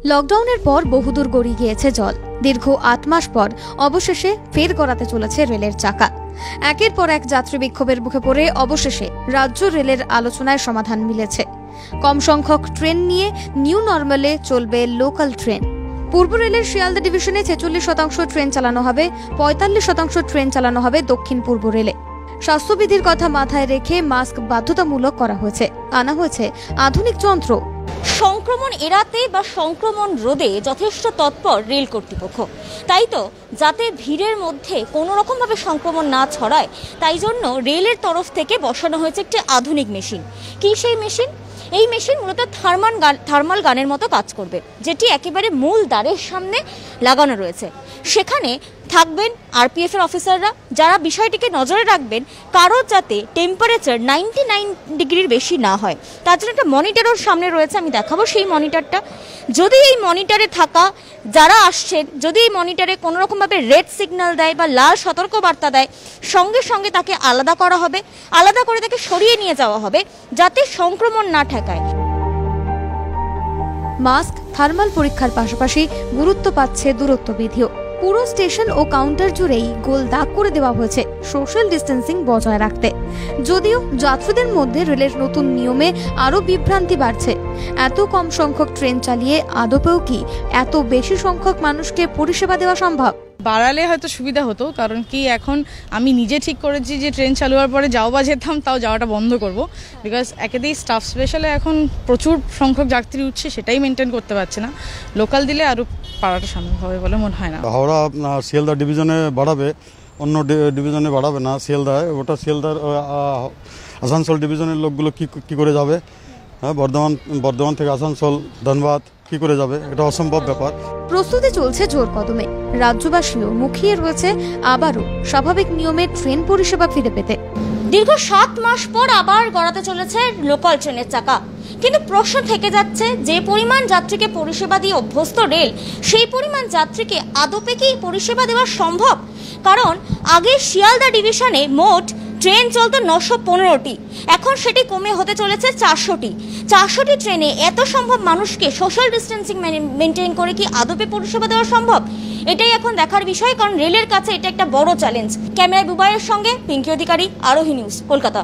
লকডাউনের পর বহুদূর গড়িয়ে গিয়েছে জল। দীর্ঘ ৮ মাস পর অবশেষে ফের গড়াতে চলেছে রেলের চাকা। একের পর এক যাত্রী বিক্ষোভের মুখে পড়ে অবশেষে রাজ্য রেলের আলোচনায় সমাধান মিলেছে। কম সংখ্যক ট্রেন নিয়ে নিউ নর্মালে চলবে লোকাল ট্রেন। পূর্ব রেলের শিয়ালদা ডিভিশনে 46% ট্রেন চালানো হবে, 45% ট্রেন চালানো হবে দক্ষিণ পূর্ব রেলে। স্বাস্থ্যবিধির কথা মাথায় রেখে মাস্ক বাধ্যতামূলক করা হয়েছে, আনা হয়েছে আধুনিক যন্ত্র। সংক্রমণ এড়াতে বা সংক্রমণ রোধে যথেষ্ট তৎপর রেল কর্তৃপক্ষ। তাই তো যাতে ভিড়ের মধ্যে কোনো রকমভাবে সংক্রমণ না ছড়ায়, তাই জন্য রেলের তরফ থেকে বসানো হয়েছে একটি আধুনিক মেশিন। কি সেই মেশিন? এই মেশিন মূলত থার্মাল গানের মতো কাজ করবে, যেটি একেবারে মূল দ্বারের সামনে লাগানো রয়েছে। সেখানে থাকবেন আরপিএফ এর অফিসাররা, যারা বিষয়টিকে নজরে রাখবেন কারোর যাতে টেম্পারেচার 99 ডিগ্রির বেশি না হয়। তার জন্য একটা মনিটরও সামনে রয়েছে, আমি দেখাবো সেই মনিটরটা। যদি এই মনিটরে থাকা যারা আসছেন, যদি এই মনিটরে কোনো রকমভাবে রেড সিগন্যাল দেয় বা লাল সতর্কবার্তা দেয়, সঙ্গে সঙ্গে তাকে আলাদা করা হবে, আলাদা করে তাকে সরিয়ে নিয়ে যাওয়া হবে যাতে সংক্রমণ না ঠেকায়। মাস্ক, থার্মাল পরীক্ষার পাশাপাশি গুরুত্ব পাচ্ছে দূরত্ব বিধিও। পুরো স্টেশন ও কাউন্টার জুড়েই গোল দাগ করে দেওয়া হয়েছে সোশ্যাল ডিস্টেন্সিং বজায় রাখতে। যদিও যাত্রীদের মধ্যে রেলের নতুন নিয়মে আরও বিভ্রান্তি বাড়ছে। এত কম সংখ্যক ট্রেন চালিয়ে আদপেও কি এত বেশি সংখ্যক মানুষকে পরিষেবা দেওয়া সম্ভব? বাড়ালে হয়তো সুবিধা হতো, কারণ কি এখন আমি নিজে ঠিক করেছি যে ট্রেন চালু হওয়ার পরে যাও বা যেতাম, তাও যাওয়াটা বন্ধ করব। বিকজ একেতেই স্টাফ স্পেশালে এখন প্রচুর সংখ্যক যাত্রী উঠছে, সেটাই মেনটেন করতে পারছে না। লোকাল দিলে আরও পাড়াটা সম্ভব হবে বলে মনে হয় না। হাওড়া শিয়ালদা ডিভিশনে বাড়াবে, অন্য ডিভিশনে বাড়াবে না। শিয়ালদায় ওটা শিয়ালদার আসানসোল ডিভিশনের লোকগুলো কি করে যাবে? হ্যাঁ, বর্ধমান থেকে আসানসোল, ধনবাদ কি করে যাবে? এটা অসম্ভব ব্যাপার। প্রস্তুতি চলছে জোর কদমে। রাজ্যবাসীও মুখিয়ে রয়েছে আবারও স্বাভাবিক নিয়মে ট্রেন পরিষেবা ফিরে পেতে। দীর্ঘ 7 মাস পর আবার গড়াতে চলেছে লোকাল ট্রেনের চাকা। কিন্তু প্রশ্ন থেকে যাচ্ছে, যে পরিমাণ যাত্রীকে পরিষেবা দিয়ে অভ্যস্ত রেল, সেই পরিমাণ যাত্রীকে আদপে কি পরিষেবা দেওয়া সম্ভব? কারণ আগে শিয়ালদা ডিভিশনে মোট ট্রেন চলত 915টি, এখন সেটি কমে হতে চলেছে 400টি। 400টি ট্রেনে এত সম্ভব মানুষকে সোশ্যাল ডিস্টেন্সিং মেনটেন করে কি আদপে পরিষেবা দেওয়া সম্ভব? এটাই এখন দেখার বিষয়, কারণ রেলের কাছে এটা একটা বড় চ্যালেঞ্জ। ক্যামেরায় বুবাইয়ের সঙ্গে পিঙ্কি অধিকারী, আরোহী নিউজ, কলকাতা।